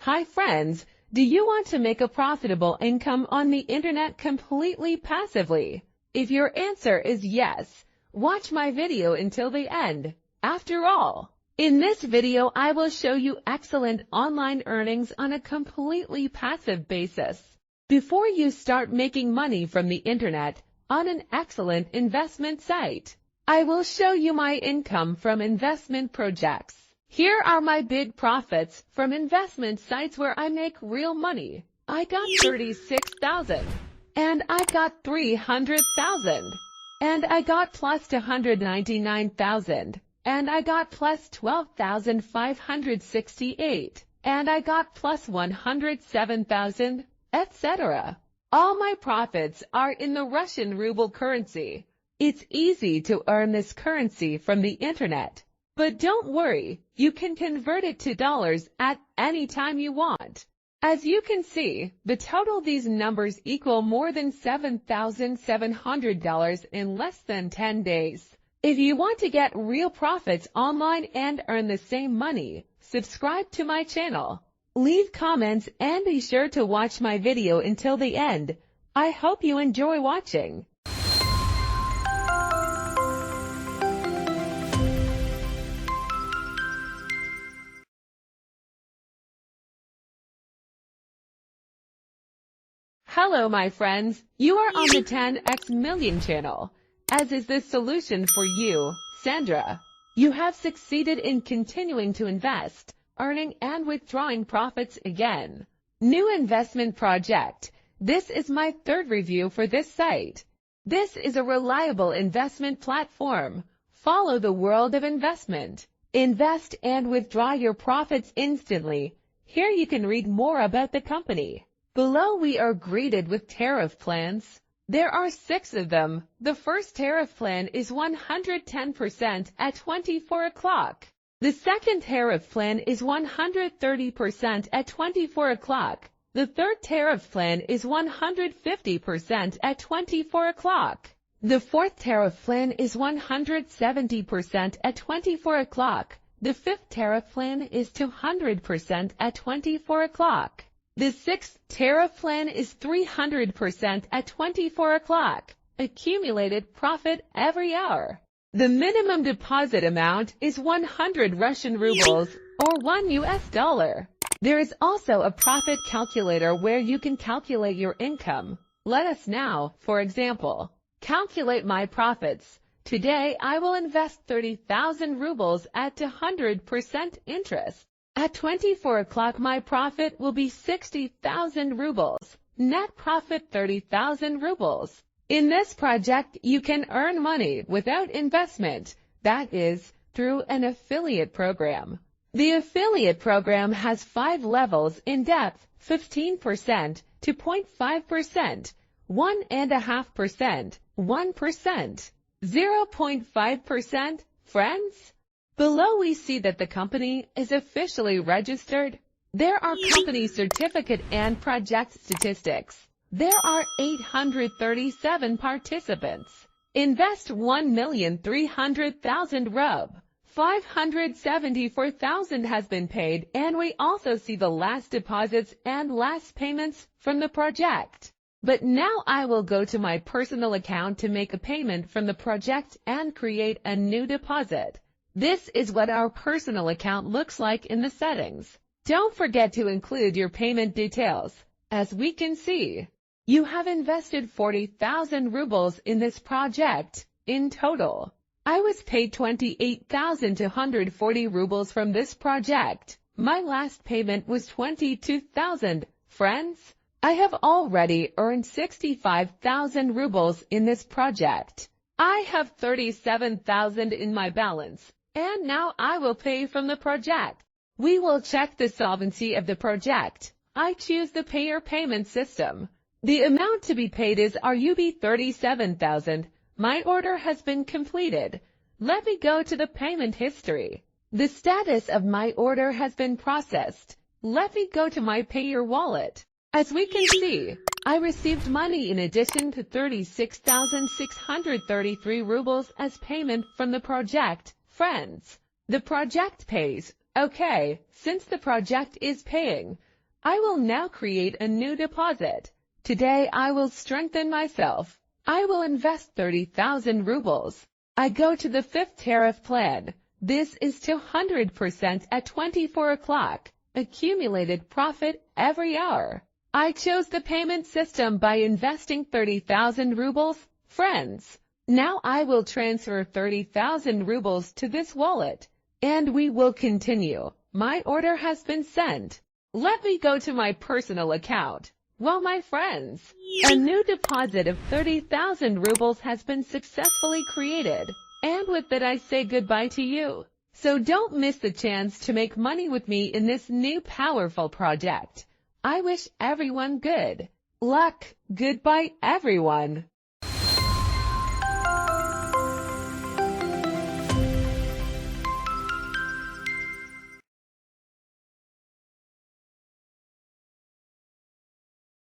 Hi friends, do you want to make a profitable income on the internet completely passively? If your answer is yes, watch my video until the end. After all, in this video I will show you excellent online earnings on a completely passive basis. Before you start making money from the internet on an excellent investment site, I will show you my income from investment projects. Here are my big profits from investment sites where I make real money. I got 36,000, and I got 300,000, and I got plus 299,000, and I got plus 12,568, and I got plus 107,000, etc. All my profits are in the Russian ruble currency. It's easy to earn this currency from the internet. But don't worry, you can convert it to dollars at any time you want. As you can see, the total these numbers equal more than $7,700 in less than 10 days. If you want to get real profits online and earn the same money, subscribe to my channel. Leave comments and be sure to watch my video until the end. I hope you enjoy watching. Hello my friends, you are on the 10x Million channel. As is the solution for you, Sandra. You have succeeded in continuing to invest, earning and withdrawing profits again. New investment project. This is my third review for this site. This is a reliable investment platform. Follow the world of investment. Invest and withdraw your profits instantly. Here you can read more about the company. Below we are greeted with tariff plans. There are 6 of them. The first tariff plan is 110% at 24 o'clock. The second tariff plan is 130% at 24 o'clock. The third tariff plan is 150% at 24 o'clock. The fourth tariff plan is 170% at 24 o'clock. The fifth tariff plan is 200% at 24 o'clock. The sixth tariff plan is 300% at 24 o'clock. Accumulated profit every hour. The minimum deposit amount is 100 Russian rubles or $1 US. There is also a profit calculator where you can calculate your income. Let us now, for example, calculate my profits. Today I will invest 30,000 rubles at 100% interest. At 24 o'clock my profit will be 60,000 rubles. Net profit 30,000 rubles. In this project you can earn money without investment, that is, through an affiliate program. The affiliate program has 5 levels in depth, 15% to 0.5%, 1.5%, 1%, 0.5%, friends. Below we see that the company is officially registered. There are company certificate and project statistics. There are 837 participants. Invest 1,300,000 rub. 574,000 has been paid, and we also see the last deposits and last payments from the project. But now I will go to my personal account to make a payment from the project and create a new deposit. This is what our personal account looks like in the settings. Don't forget to include your payment details. As we can see, you have invested 40,000 rubles in this project. In total, I was paid 28,240 rubles from this project. My last payment was 22,000. Friends, I have already earned 65,000 rubles in this project. I have 37,000 in my balance. And now I will pay from the project. We will check the solvency of the project. I choose the Payeer payment system. The amount to be paid is RUB 37,000. My order has been completed. Let me go to the payment history. The status of my order has been processed. Let me go to my Payeer wallet. As we can see, I received money in addition to 36,633 rubles as payment from the project. Friends, the project pays. Okay, since the project is paying, I will now create a new deposit. Today I will strengthen myself. I will invest 30,000 rubles. I go to the 5th tariff plan. This is 200% at 24 o'clock. Accumulated profit every hour. I chose the payment system by investing 30,000 rubles. Friends, now I will transfer 30,000 rubles to this wallet, and we will continue. My order has been sent. Let me go to my personal account. Well, my friends, a new deposit of 30,000 rubles has been successfully created. And with that I say goodbye to you. So don't miss the chance to make money with me in this new powerful project. I wish everyone good luck. Goodbye, everyone.